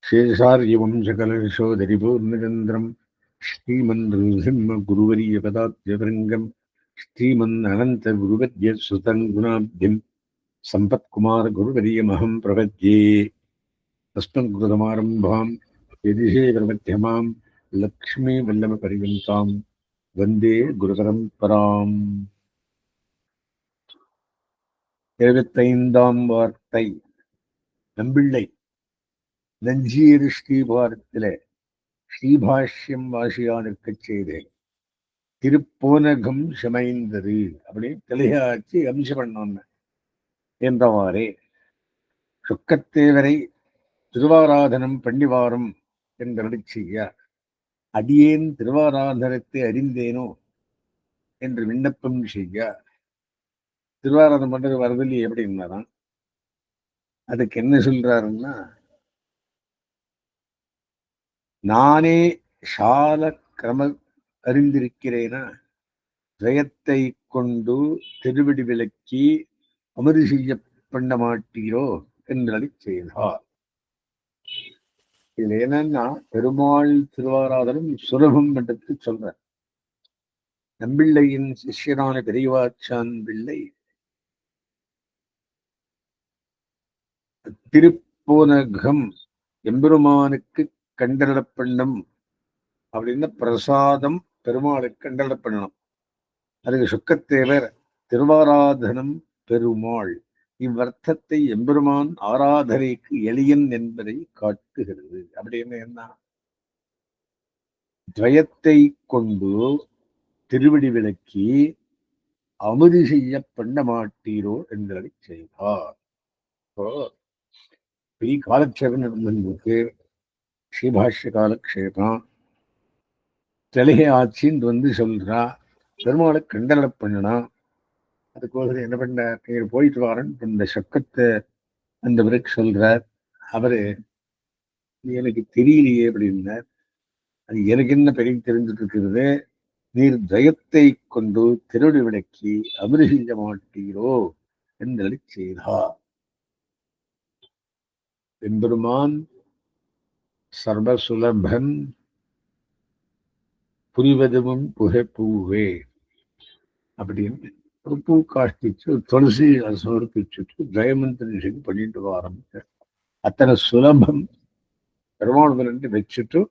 शेषार्यवंशकलशोधरिपूर्णचन्द्रं श्रीमन्नृसिंहगुरुवर्यपदाब्जभृङ्गं श्रीमन्ननन्तगुरुवर्यसुतं गुणाब्धिं सम्पत्कुमारगुरुवर्यमहं प्रपद्ये। तस्मद्गुरुसमारम्भां यदिशेखरमध्यमां लक्ष्मीवल्लभपर्यन्तां वन्दे गुरुपरम्पराम्. 75ஆம் வார்த்தை. நம்பிள்ளை நஞ்சீர் ஸ்ரீபாரத்திலே ஸ்ரீபாஷ்யம் வாசியானிற்கச் செய்தேன். திருப்போனகம் சமைந்தது அப்படி தலையாச்சு அம்ச பண்ணோன்னு என்றவாறே சொக்கத்தேவரை திருவாராதனம் பண்ணிவாரம் என்றடி செய்ய அடியேன் திருவாராதனத்தை அறிந்தேனோ என்று விண்ணப்பம் செய்ய திருவாராதனம் பண்றது வரதில்லை எப்படின்னாராம். அதுக்கு என்ன சொல்றாருன்னா, நானே சால கிரம அறிந்திருக்கிறேனா ஜயத்தை கொண்டு திருவிடி விலக்கி அமது செய்ய பண்ண மாட்டீரோ என்றடி செய்தார். இதுல என்னன்னா, பெருமாள் திருவாராதனம் சுலபம் என்று சொல்ற. நம்பிள்ளையின் சிஷ்யரான பெரியவாச்சான் பிள்ளை திருப்போனகம் எம்பெருமானுக்கு கண்டட பண்ணம் அப்படின்னா பிரசாதம் பெருமாளுக்கு கண்டட பண்ணணும். அதுக்கு சொக்கத்தேவர் திருவாராதனம் பெருமாள் இவ்வர்த்தத்தை எம்பெருமான் ஆராதனைக்கு எளியன் என்பதை காட்டுகிறது. அப்படின்னு என்ன, துவயத்தை கொண்டு திருவிடி விலக்கி அமுதி செய்ய பண்ண மாட்டீரோ என்பதை செய்தார். பெரிய காலக்ஷேபம் நடந்திருக்கு. ஸ்ரீபாஷ்ய காலக்ஷேபம் தெலுகை ஆட்சின்னு சொல்றா, பெருமாளை கண்டல பண்ணணும். அதுக்கோசரம் என்ன பண்ண, நீர் போயிட்டு வாரன்னு இந்த சொக்கத்தை அந்த பிறகு சொல்றார். அவரு எனக்கு தெரியலையே அப்படின்னார். அது எனக்கு என்ன பெரிய தெரிஞ்சுட்டு இருக்கிறது, நீர் ஜயத்தை கொண்டு திருடி விளக்கி அமிர்த செய்ய மாட்டீரோ என்று செய்தார். எம்பெருமான் சர்வசுலபன் புரிவதும் புகைப்பூவே அப்படின்னு ஒரு பூ காஷ்டிச்சு துளசி சமர்ப்பிச்சுட்டு ஜெயமந்திரன் பண்ணிட்டு ஆரம்பிச்ச. அத்தனை சுலபம் பெருமாள் வச்சுட்டு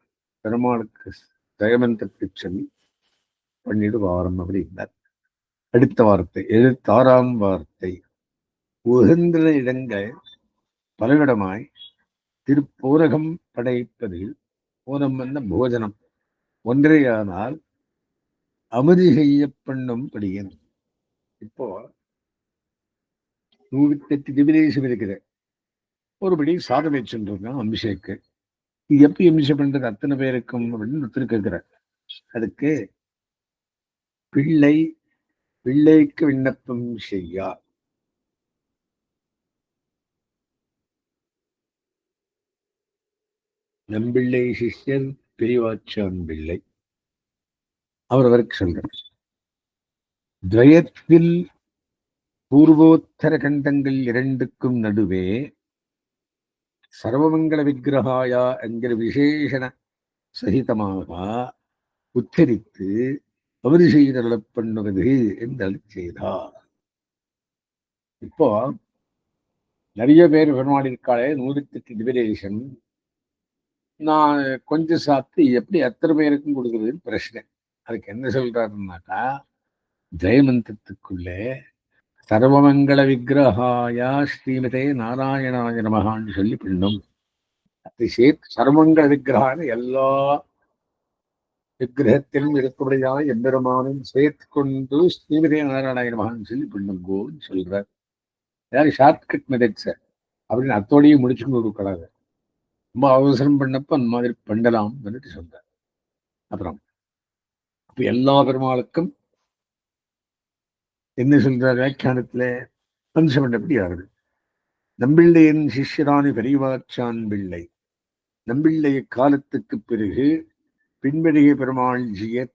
பெருமாளுக்கு ஜெயமந்திரத்தை சொல்லி பண்ணிட்டு வாரம் அப்படின்னார். அடுத்த வார்த்தை 76ஆம் வார்த்தை. உகந்த இடங்கள் பலவிடமாய் திருப்பூரகம் படைப்பதில் பூரம் என்ன போஜனம் ஒன்றையானால் அமுதி செய்ய பண்ணும் படியன். இப்போ 108 திவிதேசம் இருக்கிற ஒருபடி சாதம் வச்சுருக்கான் அபிஷேக்கு. இது எப்படி அபிஷேகம் பண்றது அத்தனை பேருக்கும் அப்படின்னு ஒருத்தர் கேட்கிறார். அதுக்கு பிள்ளைக்கு விண்ணப்பம் செய்யா. நம்பிள்ளை சிஷ்யர் பெரியவாச்சான் பிள்ளை அவருக்கு சொல்றார். துவயத்தில் பூர்வோத்தர கண்டங்கள் இரண்டுக்கும் நடுவே சர்வமங்கள விக்கிரகாயா என்கிற விசேஷண சகிதமாக உச்சரித்து அவரு செய்தருள பண்ணுவது என்று செய்தார். இப்போ நிறைய பேர் பெருமாடிருக்காளே 108 டிவிடேஷன் நான் கொஞ்சம் சாப்பிட்டு எப்படி எத்தனை பேருக்கும் கொடுக்குறதுன்னு பிரச்சனை. அதுக்கு என்ன சொல்றாருன்னாக்கா, ஜெயமந்திரத்துக்குள்ளே சர்வமங்கள விக்கிரகாயா ஸ்ரீமதே நாராயணாய நமகான்னு சொல்லி பண்ணும். அதை சேர்த்து சர்வமங்கள விக்கிரகான்னு எல்லா விக்கிரகத்திலும் இருக்கக்கூடியதாக எம்பெருமானும் சேர்த்து கொண்டு ஸ்ரீமதே நாராயணாய நமகான்னு சொல்லி பண்ணுங்கோன்னு சொல்றார். ஏதாவது ஷார்ட்கட் மெத்தட்ஸ் அப்படின்னு அத்தோடையே முடிச்சுன்னு கொடுக்கூடாது. ரொம்ப அவசரம் பண்ணப்ப அந்த மாதிரி பண்ணலாம் வந்துட்டு சொல்றார். அப்புறம் அப்ப எல்லா பெருமாளுக்கும் என்ன சொல்றார் வியாக்கியானத்துல அம்சம் பண்ணபடி ஆகுது. நம்பிள்ளையின் சிஷ்யராணி பெரியவாச்சான் பிள்ளை நம்பிள்ளைய காலத்துக்கு பிறகு பின்வழிகை பெருமாள் ஜிய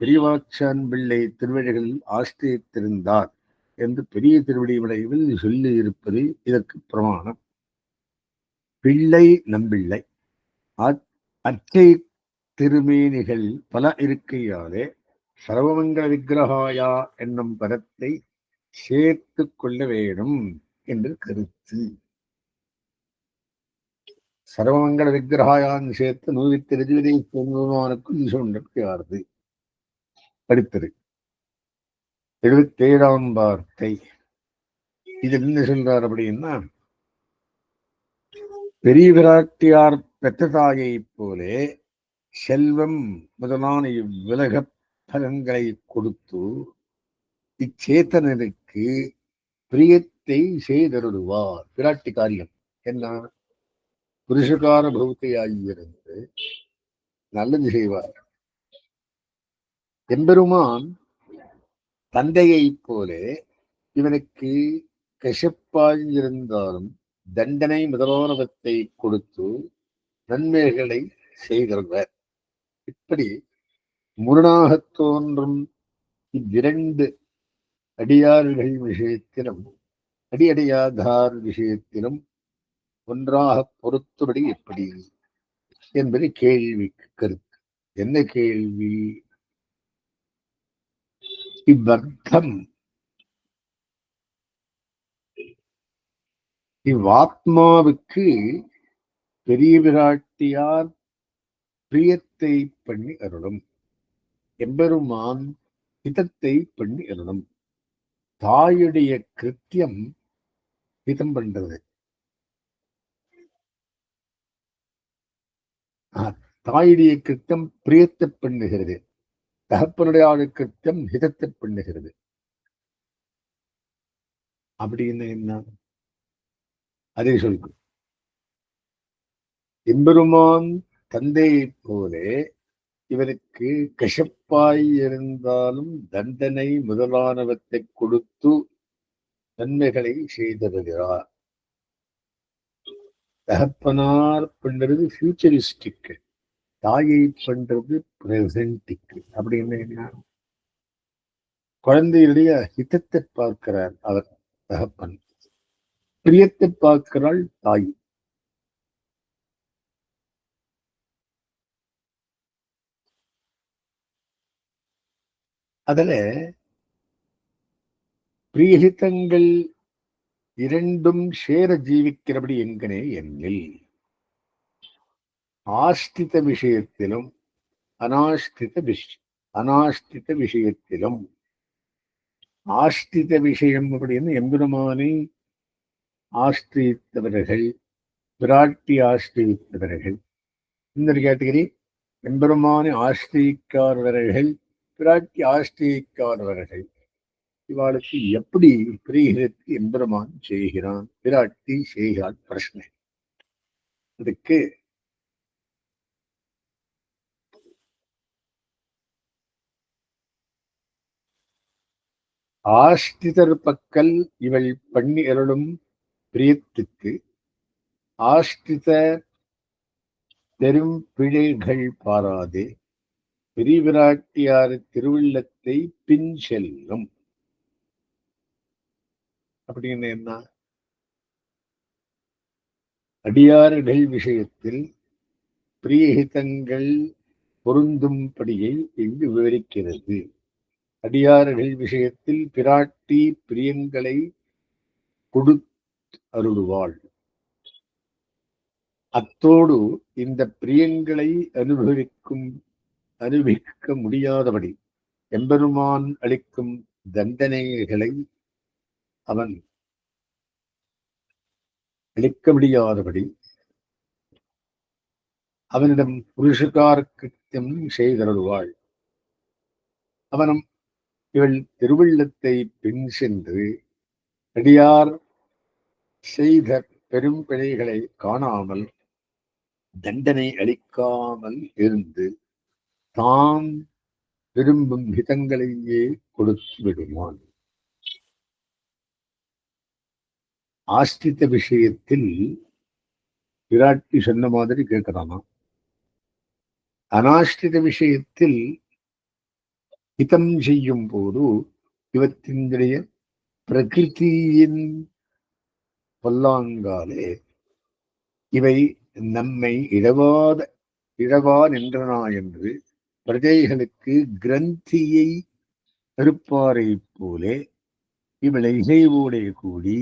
பெரியவாச்சான் பிள்ளை திருவழிகளில் ஆஸ்திரித்திருந்தார் என்று பெரிய திருவடி விளைவில் சொல்லி இருப்பது இதற்கு பிரமாணம். பிள்ளை நம்பிள்ளை அச்சை திருமேனிகள் பல இருக்கையாலே சர்வமங்கல விக்கிரகாயா என்னும் பதத்தை சேர்த்து கொள்ள வேண்டும் என்று கருத்து. சர்வமங்கல விக்கிரகாயான்னு சேர்த்து 129 ஈஸ்வரனுக்கு யாருது? அடுத்தது 77ஆம் வார்த்தை. இது என்ன சொல்றார் அப்படின்னா, பெரிய பிராட்டியார் பெற்ற தாயைப் போலே செல்வம் முதலான இவ்வுலக பலன்களை கொடுத்து இச்சேத்தனருக்கு பிரியத்தை செய்தருடுவார். பிராட்டி காரியம் என்ன? புருஷகார பௌத்தையாயிருந்து நல்லது செய்வார். எம்பெருமான் தந்தையைப் போலே இவனுக்கு கசப்பாயிருந்தாலும் தண்டனை முதலானவற்றை கொடுத்து நன்மைகளை செய்கிறவர். இப்படி முரணாக தோன்றும் இவ்விரண்டு அடியார்கள் விஷயத்திலும் அடியடியாதார் விஷயத்திலும் ஒன்றாக பொறுத்தபடி எப்படி என்பது கேள்விக்கு கருத்து. என்ன கேள்வி? இவ்வர்த்தம் இவ்வாத்மாவுக்கு பெரிய பிராட்டியார் பிரியத்தை பண்ணி அருளும், எம்பெருமான் ஹிதத்தை பண்ணி அருளும். தாயுடைய கிருத்தியம் ஹிதம் பண்றது. தாயுடைய கிருத்தம் பிரியத்தை பண்ணுகிறது, தகப்பனுடைய கிருத்தம் ஹிதத்தை பண்ணுகிறது. அப்படின்னு என்ன? அதை சொல்கு. எம்பெருமான் தந்தையைப் போலே இவருக்கு கசப்பாய் இருந்தாலும் தண்டனை முதலானவற்றை கொடுத்து நன்மைகளை செய்திருக்கிறார். தகப்பனார் பண்றது ஃபியூச்சரிஸ்டிக், தாயை பண்றது பிரசன்டிக். அப்படின்னு என்ன? குழந்தையுடைய ஹிதத்தை பார்க்கிறார் அவர் தகப்பன், பிரியத்தை பார்க்கிறாள் தாய். அதுல பிரியஹிதங்கள் இரண்டும் சேர ஜீவிக்கிறபடி எங்கனே எண்ணில் ஆஸ்தித விஷயத்திலும் அனாஸ்தித விஷயத்திலும். ஆஸ்தித விஷயம் அப்படின்னு எம்பெருமானை ஆஸ்தித்தவர்கள், பிராட்டி ஆஸ்தித்தவர்கள். இந்த கேட்டகரி எம்பெருமானை ஆஸ்திக்காதவர்கள், பிராட்டி ஆஸ்திக்காதவர்கள். இவாளுக்கு எப்படி பிரிகிறதுக்கு எம்பெருமான் செய்கிறான், பிராட்டி செய்கிறான்? பிரச்சனை. அதுக்கு ஆஸ்திதர் பக்கல் இவள் பண்ணி அருளும் பிரியத்துக்கு ஆஸ்தித பெரும் பிழைகள் பாராதே பெரிய பிராட்டியார் திருவுள்ளத்தை பின் செல்லும். அப்படின்னு என்ன? அடியார்கள் விஷயத்தில் பிரியஹிதங்கள் பொருந்தும்படியை இங்கு விவரிக்கிறது. அடியார்கள் விஷயத்தில் பிராட்டி பிரியங்களை கொடு அருள்வாள். அத்தோடு இந்த பிரியங்களை அனுபவிக்க முடியாதபடி எம்பெருமான் அளிக்கும் தண்டனைகளை அவன் அளிக்க முடியாதபடி அவனிடம் புருஷகார கிருத்தியம் செய்தருள்வாள். அவனும் இவள் திருவுள்ளத்தை பின் சென்று அடியார் செய்த பெரும் பிழைகளை காணாமல் தண்டனை அளிக்காமல் இருந்து தான் விரும்பும் ஹிதங்களையே கொடுத்து விடுவான். ஆஸ்தித்த விஷயத்தில் பிராட்டி சொன்ன மாதிரி கேட்கிறானா? அனாஷ்டித விஷயத்தில் ஹிதம் செய்யும் போது இவற்றினுடைய பிரகிருதியின் பல்லாங்காலே இவை நம்மை இழவா நின்றனா என்று பிரஜைகளுக்கு கிரந்தியை அறுப்பாரை போலே இவளை இசைவோடே கூடி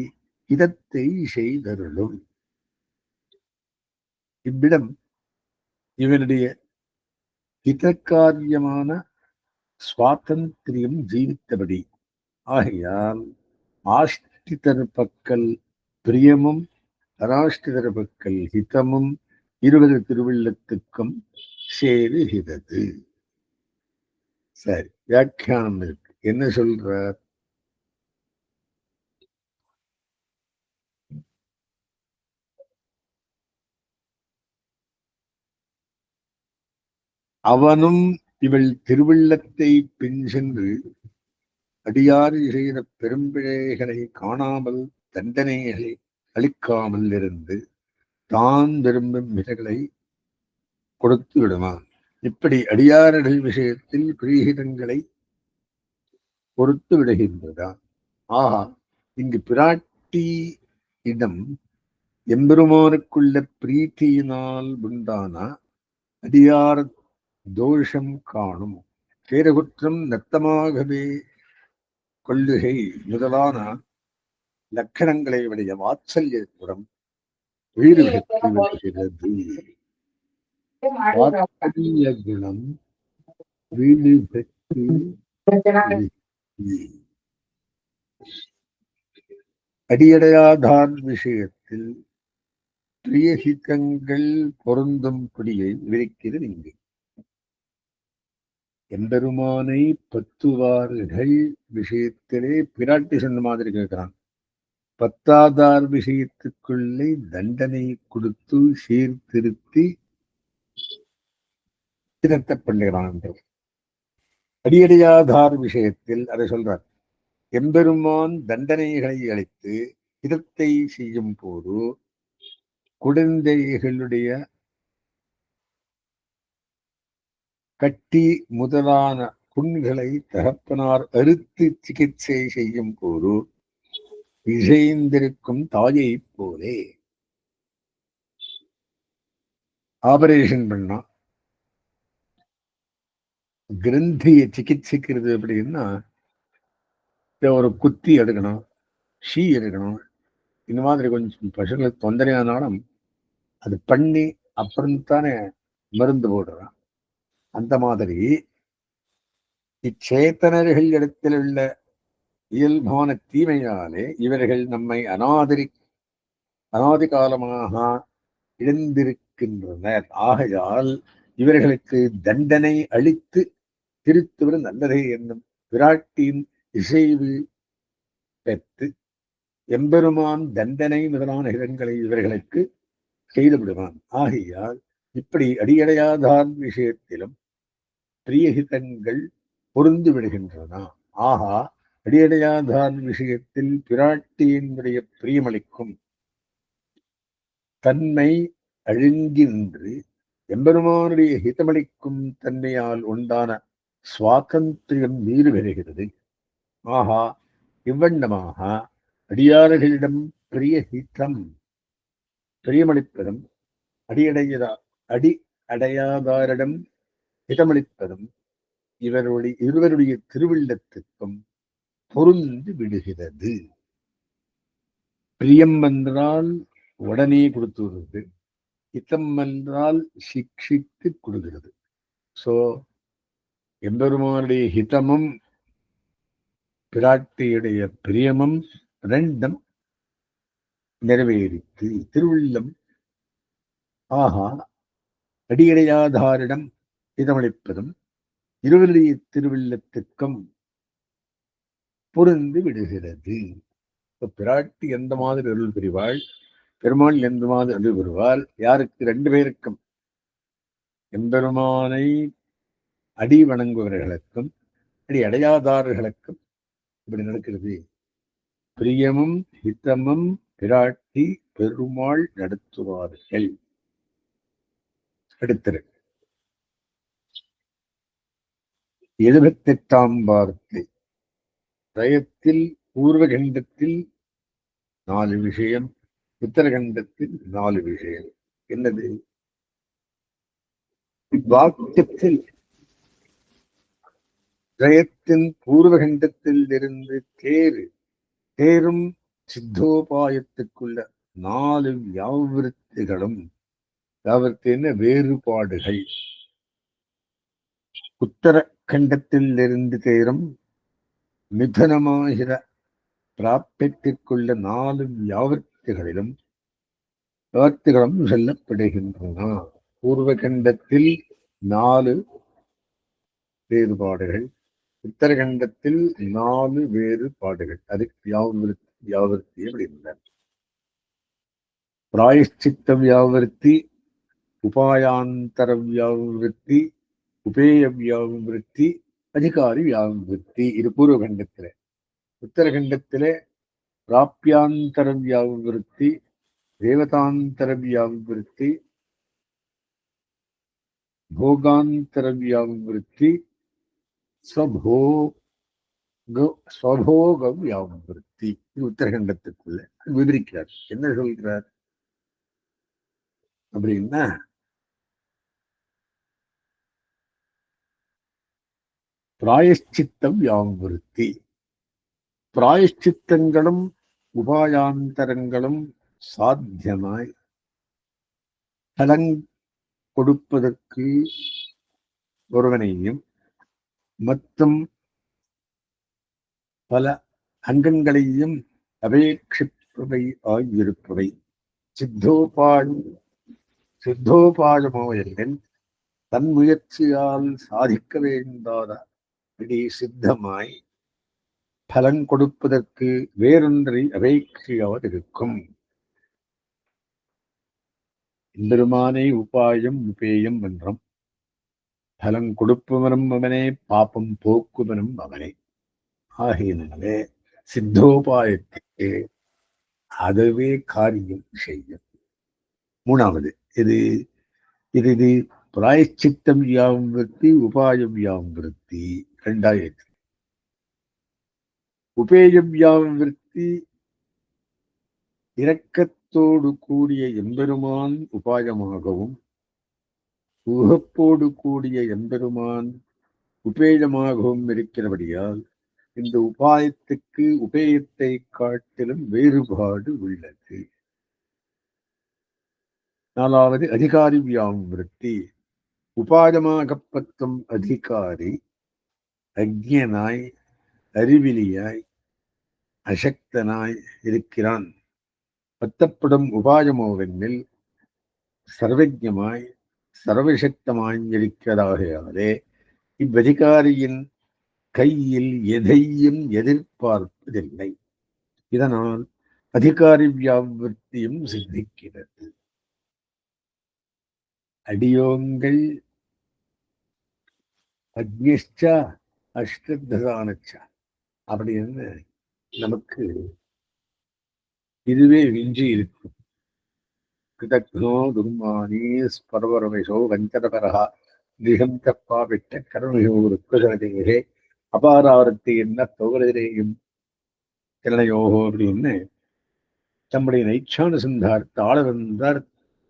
இதத்தை செய்தருளும். இவ்விடம் இவனுடைய ஹிதக்காரியமான சுவாதந்திரியம் ஜீவித்தபடி ஆகையால் ஆஷ்டிதர் பக்கல் பிரியமும் அராஷ்டிதர் பக்கல் ஹிதமும் இருபது திருவிழத்துக்கும் சேருகிறது. சரி, வியாக்கியானம் இருக்கு. என்ன சொல்றார்? அவனும் இவள் திருவிழத்தை பின் சென்று அடியாறு செய்த பெரும்பிழைகளை காணாமல் தண்டனைகளை அளிக்காமல் இருந்து தான் விரும்பும் மிகைகளை கொடுத்து விடுவான். இப்படி அடியார்கள் விஷயத்தில் பிரீகிதங்களை பொறுத்து விடுகின்றதா? ஆஹா, இங்கு பிராட்டி இடம் எம்பெருமானுக்குள்ள பிரீத்தியினால் உண்டான அடியார் தோஷம் காணும் சேரகுற்றம் நத்தமாகவே கொள்ளுகை முதலான லக்கணங்களை உடைய வாத்சல்யத்துடன் உயிர் பெற்று வருகிறது. வாத்சல்ய குணம் வீடு பெற்று அடியடையாதார் விஷயத்தில் பிரியஹிதங்கள் பொருந்தும் குடியை விரிக்கிறது. இங்கு எம்பெருமானை பத்துவார்கள் விஷயத்திலே பிராட்டி சொன்ன மாதிரி கேட்கிறான். பத்தாதார் விஷயத்துக்குள்ளே தண்டனை கொடுத்து சீர்திருத்தி திருத்த பண்ணுகிறான். அடியடையாதார் விஷயத்தில் அதை சொல்றார். எம்பெருமான் தண்டனைகளை அளித்து இதத்தை செய்யும் போது குழந்தைகளுடைய கட்டி முதலான புண்களை தகப்பனார் அறுத்து சிகிச்சை செய்யும் போது இசைந்திருக்கும் தாயை போலே ஆபரேஷன் பண்ணா கிரந்தியை சிகிச்சைக்கிறது அப்படின்னா ஒரு குத்தி எடுக்கணும், ஷீ எடுக்கணும். இந்த மாதிரி கொஞ்சம் பசங்களுக்கு தொந்தரையானாலும் அது பண்ணி அப்புறம் தானே மருந்து போடுறான். அந்த மாதிரி இச்சேத்தனர்கள் இடத்தில் உள்ள இயல்பான தீமையாலே இவர்கள் நம்மை அனாதி காலமாக இழந்திருக்கின்றனர். ஆகையால் இவர்களுக்கு தண்டனை அளித்து திருத்துவது நல்லதே என்னும் பிராட்டியின் இசைவு பெற்று எம்பெருமான் தண்டனை முதலான இடங்களை இவர்களுக்கு செய்து விடுவான். ஆகையால் இப்படி அடியடையாதார் விஷயத்திலும் பிரியஹிதங்கள் பொருந்து விடுகின்றன. ஆகா, அடியடையாதார் விஷயத்தில் பிராட்டியினுடைய பிரியமளிக்கும் தன்மை அழுங்கின்று எம்பெருமானுடைய ஹிதமளிக்கும் தன்மையால் உண்டான சுவாதந்திரியம் நீர் வருகிறது. ஆகா, இவ்வண்ணமாக அடியார்களிடம் பிரியஹிதம் பிரியமளிப்பதும் அடி அடையாதாரிடம் ஹிதமளிப்பதும் இருவருடைய திருவிழத்துக்கும் பொருந்து விடுகிறது. பிரியம் என்றால் உடனே கொடுத்து வருது, ஹிதம் என்றால் சிக்ஷித்து கொடுக்கிறது. சோ எம்பெருமானுடைய ஹிதமும் பிராட்டியுடைய பிரியமும் ரெண்டும் நிறைவேறித்து திருவிழம். ஆகா, அடியடையாதாரிடம் ஹிதமளிப்பதும் இருவருடைய திருவிழத்துக்கும் பொருந்து விடுகிறது. பிராட்டி எந்த மாதிரி அருள் புரிவாள், பெருமாள் எந்த மாதிரி அருள் புரிவாள்? யாருக்கு? ரெண்டு பேருக்கும், எம்பெருமானை அடி வணங்குவர்களுக்கும் அடி அடையாதாரர்களுக்கும் இப்படி நடக்கிறது. பிரியமும் ஹிதமும் பிராட்டி பெருமாள் நடத்துவார்கள். அடுத்தது 78ஆம் வார்த்தை. ரயத்தில் பூர்வகண்டத்தில் 4 விஷயம், உத்தரகண்டத்தில் 4 விஷயம். என்னது? வாக்கியத்தில் ஜயத்தின் பூர்வகண்டத்தில் இருந்து தேரும் சித்தோபாயத்துக்குள்ள 4 வியாவிருத்திகளும், வியாவிருத்தின வேறுபாடுகள், உத்தரகண்டத்தில் இருந்து தேரும் மிதனமாகிற பிராப்திக்குள்ள 4 வியாவிருத்திகளும் சொல்லப்படுகின்றன. பூர்வகண்டத்தில் 4 வேறுபாடுகள், உத்தரகண்டத்தில் 4 வேறுபாடுகள். அது வியாவிருத்தி அப்படின்னா பிராயஷ்சித்த வியாவிருத்தி, உபாயாந்தர வியாவிருத்தி, உபேய வியாவிருத்தி, அதிகாரி வியாவிருத்தி. இது பூர்வகண்டத்தில. உத்தரகண்டத்திலே பிராப்யாந்தர வியாவிருத்தி, தேவதாந்தர வியாவிருத்தி, போகாந்தர வியாவிருத்தி, ஸ்வபோக வியாவிருத்தி. இது உத்தரகண்டத்துக்குள்ள விவரிக்கிறார். என்ன சொல்கிறார் அப்படின்னா, பிராயஷ்சித்த வியாவிருத்தி, பிராயஷ்சித்தங்களும் உபாயாந்தரங்களும் சாத்தியமாய் பலன் கொடுப்பதற்கு ஒருவனையும் மற்றும் பல அங்கங்களையும் அபேட்சிப்பவை ஆகியிருப்பவை சித்தோபாயமோயன் தன் முயற்சியால் சாதிக்க வேண்டாத சித்தமாய் பலன் கொடுப்பதற்கு வேறொன்றை அபேட்சியாதிருக்கும். எம்பெருமானே உபாயம் உபேயம் என்றும், பலன் கொடுப்பவனும் அவனே, பாப்பம் போக்குவனும் அவனே. ஆகையினாலே சித்தோபாயத்துக்கு அதுவே காரியம் செய்யும். மூணாவது இது இது இது பிராயச்சித்தம் வியாவிருத்தி, உபாயம் வியாவிருத்தி. 2 உபேயம் வியாவிருத்தி, இரக்கத்தோடு கூடிய எம்பெருமான் உபாயமாகவும், உகப்போடு கூடிய எம்பெருமான் உபேயமாகவும் இருக்கிறபடியால் இந்த உபாயத்துக்கு உபேயத்தை காட்டிலும் வேறுபாடு உள்ளது. 4வது அதிகாரி வியாவிருத்தி. உபாயமாகப்பற்றும் அதிகாரி அக்ஞனாய், அறிவிலியாய், அசக்தனாய் இருக்கிறான். பத்தப்படும் உபாயமோவெனில் சர்வஜமாய் சர்வசக்தமாய் இருக்கிறதாகையாலே இவ்வதிகாரியின் கையில் எதையும் எதிர்பார்ப்பதில்லை. இதனால் அதிகாரி வியாவிருத்தியும் சித்திக்கிறது. அடியோங்கள் அக்னிஷ்சா அஷ்டதானச்சா அப்படின்னு நமக்கு இதுவே விஞ்சி இருக்கும். கிருதக்னோ துர்மானி ஸ்பர்வரமிஷோ வஞ்சரபரகா திகம் தப்பா விட்ட கருணையோ ருக்குசனதேகே அபாராவர்த்தி என்ன தோகரையும் திறனையோகோ அப்படின்னு தம்முடைய நைச்சானுசந்தார்த்த ஆளவந்தார்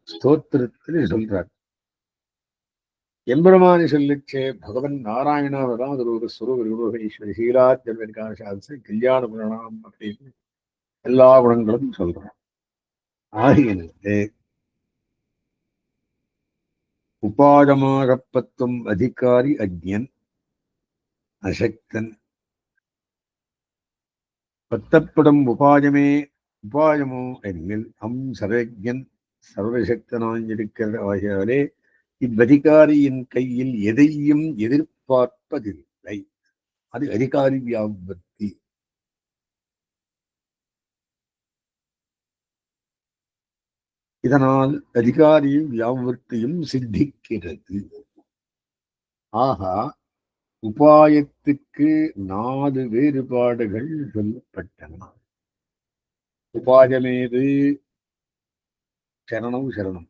ஸ்தோத்திரத்தில் சொல்றார். எம்பெருமானி சொல்லிச்சே பகவன் நாராயணா வராதரூப சுரூப ஈஸ்வரி சீலாஜன்வரிகாசாசி கல்யாண குணம் அப்படின்னு எல்லா குணங்களும் சொல்றான். ஆகியனே உபாயமாகப்பத்தும் அதிகாரி அக்ஞன் அசக்தன், பத்தப்படும் உபாயமோ எனில் சர்வஜன் சர்வசக்தனாயிருக்கிறது. ஆகியாலே இவ்வதிகாரியின் கையில் எதையும் எதிர்பார்ப்பதில்லை. அது அதிகாரி வியாவிருத்தி. இதனால் அதிகாரி வியாவிருத்தியும் சித்திக்கிறது. ஆகா, உபாயத்துக்கு 4 வேறுபாடுகள் சொல்லப்பட்டன. உபாயமேது? சரணம்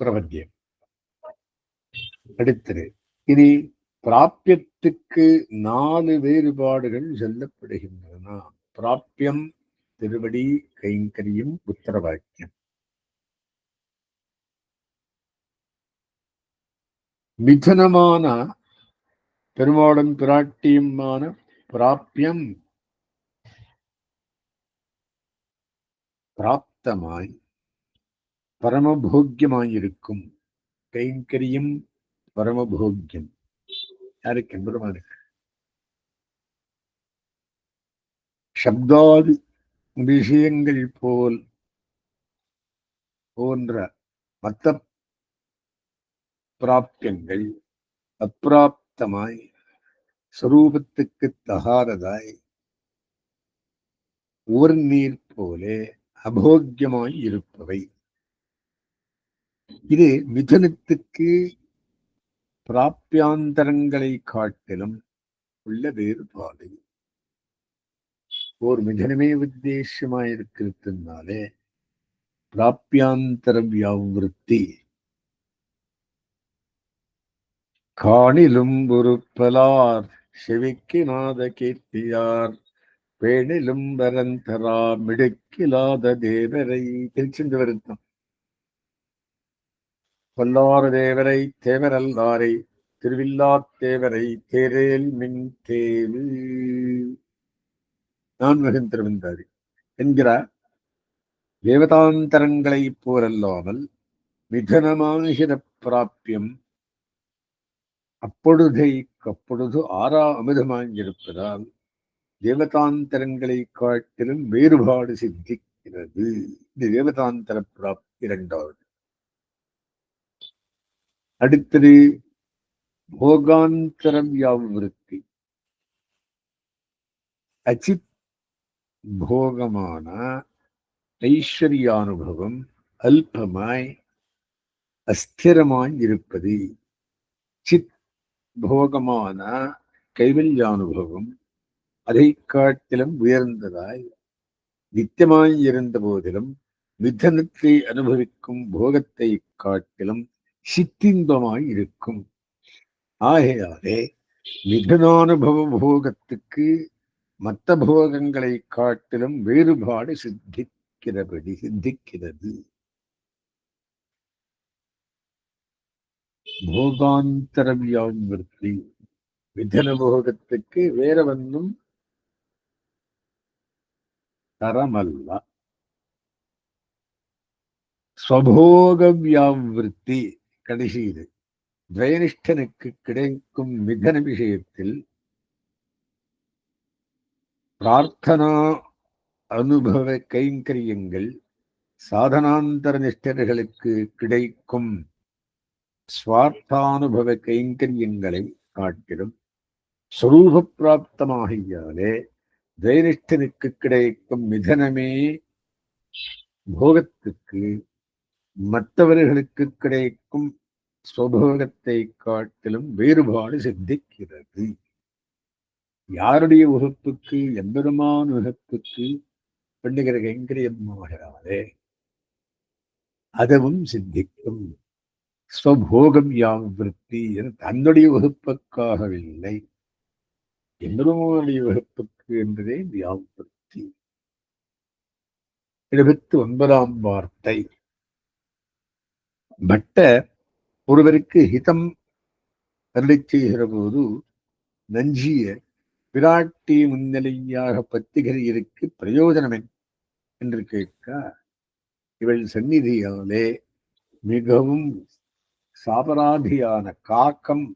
பிரபத்தியம். அடுத்தது இனி பிராபியத்துக்கு 4 வேறுபாடுகள் சொல்லப்படுகின்றன. பிராபியம் திருவடி கைங்கரியும் உத்தரவாக்கியம். மிதுனமான பெருமாளும் பிராட்டியுமான பிராப்பியம் பிராப்தமாய் பரமபோக்கியமாயிருக்கும் கைங்கரியம் பரமபோக்கியம் யாருக்கு? பெருமானுக்கு. சப்தாதி விஷயங்கள் போன்ற மற்ற பிராப்தியங்கள் அப்பிராப்தமாய் ஸ்வரூபத்துக்கு தகாததாய் ஒரு நீர் போலே அபோக்கியமாய் இருப்பவை. இது மிதுனத்துக்கு பிராப்தியாந்தரங்களை காட்டிலும் உள்ள வேறுபாடு. ஓர் மிதனமே உத்தேசமாயிருக்கிறதுனாலே பிராப்தியாந்தர வியாவிருத்தி காணிலும் ஒரு பலார் செவிக்கு நாத கீர்த்தியார் பேணிலும் வரந்தரா மிடுக்கிலாத தேவரை. திருச்செந்து வருத்தம். பொல்லாறு தேவரை தேவரல்லாரை திருவில்லாத் தேவரை தேரேல் மின் தேவு நான் மகன் திருவந்தாரி என்கிறார். தேவதாந்தரங்களை போலல்லாமல் மிதனமாகிற பிராப்பியம் அப்பொழுது ஆறா அமிர்தமாயிருப்பதால் தேவதாந்தரங்களை காட்டிலும் வேறுபாடு சித்திக்கிறது. இது தேவதாந்தர பிராப்தி இரண்டாவது. அடுத்தது போகாந்தர வியாவிருத்தி. அச்சித் போகமான ஐஸ்வர்யானுபவம் அல்பமாய் அஸ்திரமாய் இருப்பது. சித் போகமான கைவல்யானுபவம் அதை காட்டிலும் உயர்ந்ததாய் நித்தியமாய் இருந்த போதிலும் மிதனத்தை அனுபவிக்கும் போகத்தை காட்டிலும் சித்தின்பமாய் இருக்கும். ஆகையாலே மிதனானுபவ போகத்துக்கு மற்ற போகங்களை காட்டிலும் வேறுபாடு சித்திக்கிறது. போகாந்தர வியாவிருத்தி மிதன போகத்துக்கு வேற ஒன்றும் தரமல்ல. ஸ்வபோக வியாவிருத்தி கடைசியில் துவயனிஷ்டனுக்கு கிடைக்கும் மிதன விஷயத்தில் பிரார்த்தனா அனுபவ கைங்கரியங்கள் சாதனாந்தர நிஷ்டர்களுக்கு கிடைக்கும் ஸ்வார்த்தானுபவ கைங்கரியங்களை காட்டிலும் ஸ்வரூப பிராப்தமாகியாலே துவயனிஷ்டனுக்கு கிடைக்கும் மிதனமே போகத்துக்கு மற்றவர்களுக்கு கிடைக்கும் ஸ்வபோகத்தை காட்டிலும் வேறுபாடு சித்திக்கிறது. யாருடைய வகுப்புக்கு எம்பெருமான் வகுப்புக்கு பண்ணுகிற கைங்கரியமாகிறாரே அதுவும் சித்திக்கும். ஸ்வபோகம் வியாவிருத்தி என தன்னுடைய வகுப்புக்காகவில்லை, எம்பெருமானுடைய வகுப்புக்கு என்பதே வியாவிருத்தி. 79ஆம் வார்த்தை. பட்ட ஒருவருக்கு ஹிதம் அருளி செய்கிற போது நஞ்சிய பிராட்டி முன்னிலையாக பத்திகரியருக்கு பிரயோஜனம் என்று கேட்க, இவள் சந்நிதியாலே மிகவும் சாபராதியான காக்கம்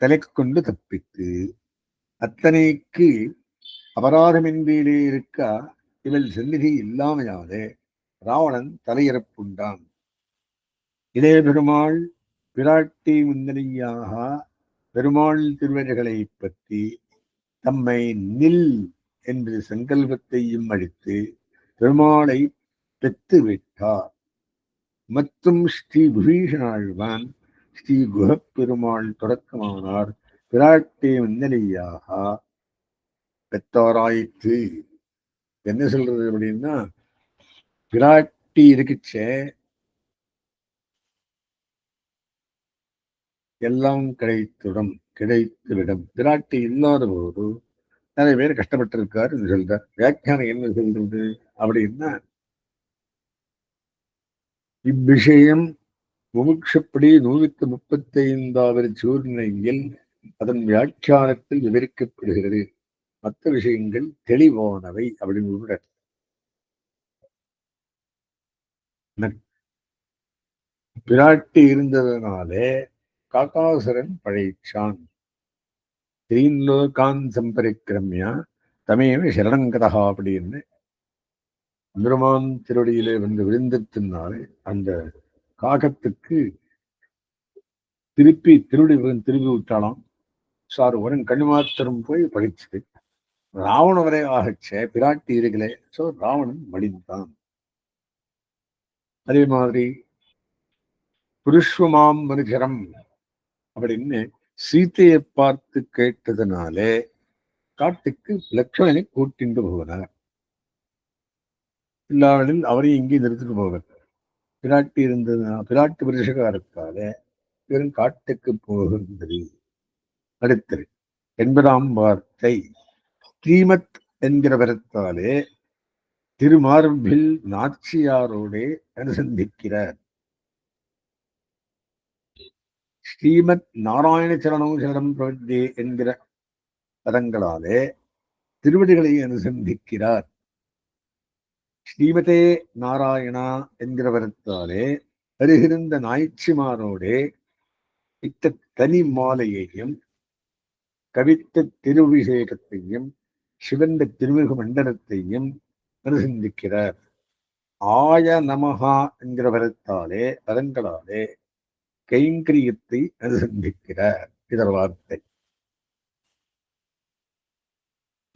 தலை கொண்டு தப்பித்து அத்தனைக்கு அபராதமின்றிலே இருக்க இவள் சந்நிதி இல்லாமையாலே ராவணன் தலையிறப்புண்டான். இதே பெருமாள் பிராட்டி முன்னிலையாக பெருமாள் திருவடிகளை பற்றி தம்மை நில் என்று சங்கல்பத்தையும் அளித்து பெருமாளை பெற்று விட்டார். மற்றும் ஸ்ரீ விபீஷணாழ்வான் ஸ்ரீ குஹப்பெருமாள் தொடக்கமானார் பிராட்டி முன்னிலையாக பெற்றாராயிற்று. என்ன சொல்றது அப்படின்னா, பிராட்டி இருக்குச்சே எல்லாம் கிடைத்துவிடும். பிராட்டி இல்லாத போது நிறைய பேர் கஷ்டப்பட்டிருக்காரு சொல்றார். வியாக்கியானம் என்ன சொல்றது அப்படின்னா, இவ்விஷயம் முமுட்சப்படி 135வது சூழ்நிலையில் அதன் வியாக்கியானத்தில் விவரிக்கப்படுகிறது. மற்ற விஷயங்கள் தெளிவானவை அப்படின்னு பிராட்டி இருந்ததுனாலே காகாசுரன் பழைச்சான். ஸ்ரீலோகான் சம்பரிக்கிரமியா தமேவ சரணங்கதா அப்படின்னு பெருமான் திருவடியிலே வந்து விழுந்தத்தினாலே அந்த காகத்துக்கு திருப்பி திருப்பி விட்டாலாம். சார் ஒரு கண்ணு மாத்திரம் போய் பழிச்சது. ராவண வரை ஆகச்சே பிராட்டி இருக்கலே. சோ ராவணன் மடிந்தான். அதே மாதிரி புருஷ்வமாம் மனுஜரம் அப்படின்னு சீத்தையை பார்த்து கேட்டதுனாலே காட்டுக்கு லட்சுமணனை கூட்டிண்டு போகிறார். இல்லாவிடில் அவரையும் இங்கே நிறுத்திட்டு போவார். பிராட்டி இருந்ததுனா பிராட்டி புருஷகாரத்தால வெறும் காட்டுக்கு போகின்றது. அடுத்தது 80ஆம் வார்த்தை. ஸ்ரீமத் என்கிற வரத்தாலே திருமார்பில் நாச்சியாரோடே அனுசந்திக்கிறார். ஸ்ரீமத் நாராயண சரணம் சரணம் பிரவத்தி என்கிற பதங்களாலே திருவடிகளை அனுசந்திக்கிறார். ஸ்ரீமதே நாராயணா என்கிற வரத்தாலே அருகிருந்த நாய்ச்சிமாரோடே இத்த தனி மாலையையும் கவித்த திருவிசேகத்தையும் சிவந்த திருமுக மண்டலத்தையும் அனுசந்திக்கிறார். ஆய நமகா என்கிற வரத்தாலே பதங்களாலே கைங்கரியத்தை அனுசந்திக்கிறார். இதர் வார்த்தை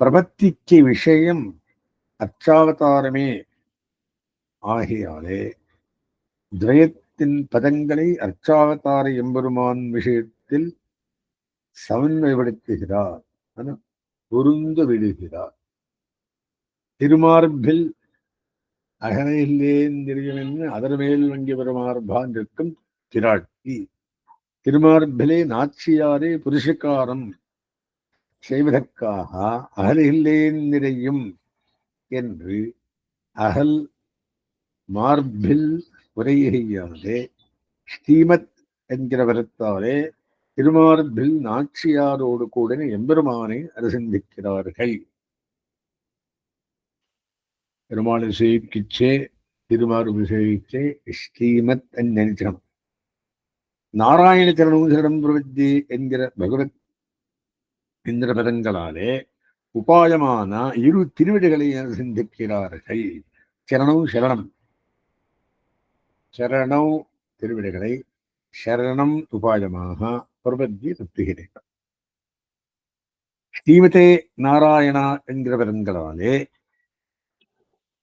பிரபத்திக்கு விஷயம் அர்ச்சாவதாரமே ஆகியாலே துவயத்தின் பதங்களை அர்ச்சாவதார எம்பெருமான் விஷயத்தில் சமன்வயப்படுத்துகிறார், பொருந்து விடுகிறார். திருமார்பில் அகனையில்லேந்திரியமென்று அதர் மேல் வங்கி பெருமார்பான் இருக்கும் திராட்டி. திருமார்பிலே நாச்சியாரே புருஷகாரம் செய்வதற்காக அகலில்லேந்திரையும் என்று அகல் மார்பில் உரையாலே ஸ்ரீமத் என்கிற வரத்தாலே திருமார்பில் நாச்சியாரோடு கூட எம்பெருமானை அனுசந்திக்கிறார்கள். பெருமாளை சேவிக்கிச்சே திருமார்பு சேவிச்சே ஸ்ரீமத் நினைச்சனம். நாராயண சரணம் சரணம் பிரவத்தி என்கிற பகவத் என்கிற பதங்களாலே உபாயமான இரு திருவிடிகளை அனுசந்திக்கிறார்கள். சரணம் சரணம் சரணம் திருவிடைகளை சரணம் உபாயமாக பிரபத்தி தத்துகிறேன். ஸ்ரீமதே நாராயணா என்கிற பதங்களாலே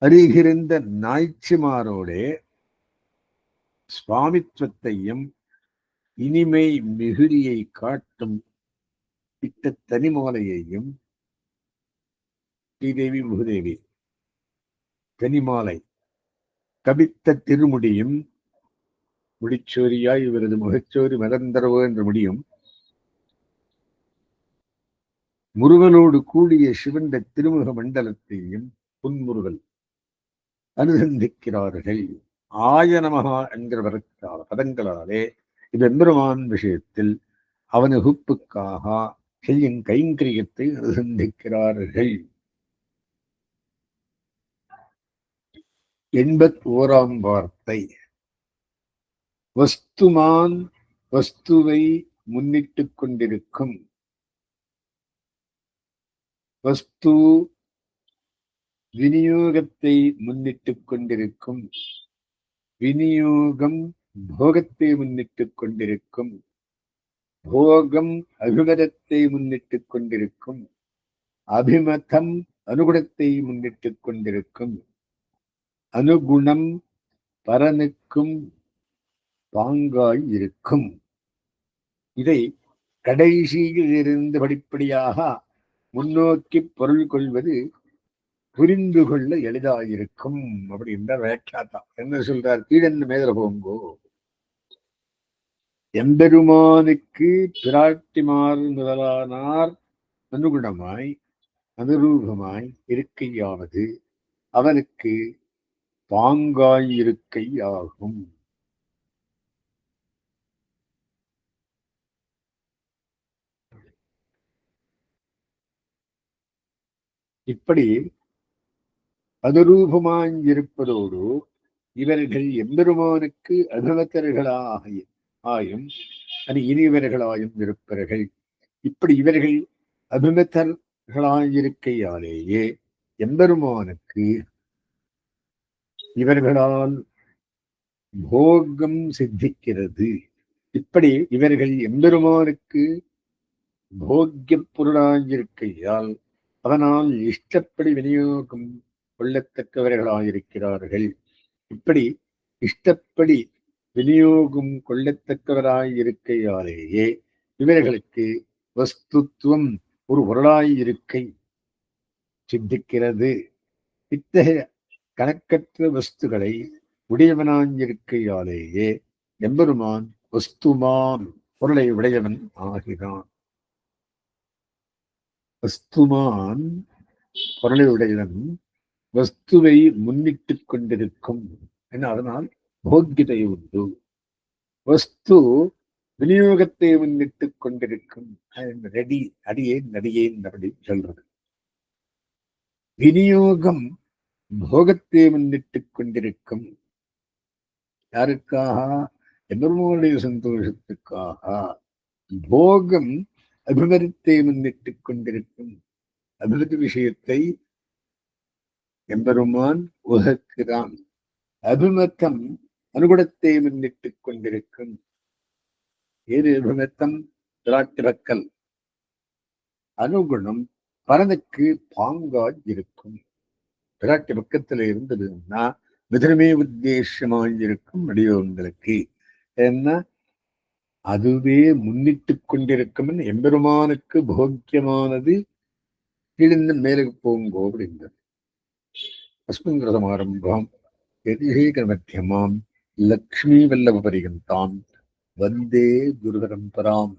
அருகிருந்த நாய்ச்சிமாரோடே சுவாமித்துவத்தையும் இனிமை மிகுதியை காட்டும் இட்ட தனிமாலையையும் ஸ்ரீதேவி முகுதேவி தனிமாலை கவித்த திருமுடியும் முடிச்சோரியாய் இவரது முகச்சோரி மதந்தரவோ என்ற முடியும் முருகனோடு கூடிய சிவந்த திருமுக மண்டலத்தையும் புன்முருகல் அனுசந்திக்கிறார்கள். ஆயனமகா என்கிற பதங்களாலே இது எம்பெருமான் விஷயத்தில் அவனுகுப்புக்காக செய்யும் கைங்கரியத்தை அனுசந்திக்கிறார்கள். 81ஆம் வார்த்தை. வஸ்துமான் வஸ்துவை முன்னிட்டுக் கொண்டிருக்கும். வஸ்து விநியோகத்தை முன்னிட்டுக் கொண்டிருக்கும். விநியோகம் போகத்தை முன்னிட்டுக் கொண்டிருக்கும். போகம் அபிமதத்தை முன்னிட்டுக் கொண்டிருக்கும். அபிமதம் அனுகுணத்தை முன்னிட்டுக் கொண்டிருக்கும். அனுகுணம் பரனுக்கும் பாங்காய் இருக்கும். இதை கடைசியில் இருந்து படிப்படியாக முன்னோக்கி பொருள் கொள்வது புரிந்து கொள்ள எளிதாயிருக்கும் அப்படின்ற வியாக்கியாத்தா. என்ன சொல்றார்? கீழன்னு மேதர போங்கோ. எம்பெருமானுக்கு பிராட்டிமார் முதலானார் அனுகுணமாய் அனுரூபமாய் இருக்கையானது அவனுக்கு பாங்காயிருக்கையாகும். இப்படி அனுரூபமாயிருப்பதோடு இவர்கள் எம்பெருமானுக்கு அனுமத்தர்களாக ஆயும் அது இனியவர்களாயும் இருப்பார்கள். இப்படி இவர்கள் அபிமத்தர்களாயிருக்கையாலேயே எம்பெருமானுக்கு இவர்களால் போகம் சித்திக்கிறது. இப்படி இவர்கள் எம்பெருமானுக்கு போக்கிய பொருளாயிருக்கையால் அதனால் இஷ்டப்படி விநியோகம் கொள்ளத்தக்கவர்களாயிருக்கிறார்கள். இப்படி இஷ்டப்படி விநியோகம் கொள்ளத்தக்கவராயிருக்கையாலேயே இவர்களுக்கு வஸ்துத்துவம் ஒரு பொருளாயிருக்கை சித்திக்கிறது. இத்தகைய கணக்கற்ற வஸ்துகளை உடையவனாயிருக்கையாலேயே எம்பெருமான் வஸ்துமான் பொருளை உடையவன் ஆகிறான். வஸ்துமான் பொருளை உடையவன் வஸ்துவை முன்னிட்டுக் கொண்டிருக்கும். அதனால் போக்கியதை உண்டு. வஸ்து விநியோகத்தை முன்னிட்டுக் கொண்டிருக்கும். ரெடி அடியேன் நடிகேன் அப்படி சொல்றது. விநியோகம் போகத்தை முன்னிட்டுக் கொண்டிருக்கும். யாருக்காக? எம்பெருமானுடைய சந்தோஷத்துக்காக. போகம் அபிமதத்தை முன்னிட்டுக் கொண்டிருக்கும். அபிமத விஷயத்தை எம்பெருமான் உகக்கிறான். அபிமத்தம் அனுகுணத்தை முன்னிட்டுக் கொண்டிருக்கும். ஏது அபிமத்தம்? திராட்சரக்கல். அனுகுணம் பரனுக்கு பாங்காய் இருக்கும். விராட்டி பக்கத்துல இருந்ததுன்னா மிதனமே உத்தேசமாயிருக்கும் அடியோங்களுக்கு. ஏன்னா அதுவே முன்னிட்டுக் கொண்டிருக்கும். எம்பெருமானுக்கு போக்கியமானது கீழிருந்து மேலுக்கு போங்கோ அப்படின்றது. அஸ்மின் ரதமாரம்பாம் யதிசேகர மத்தியமாம் லக்ஷ்மி வல்லப பரியந்தாம் வந்தே குரு பரம்பராம்.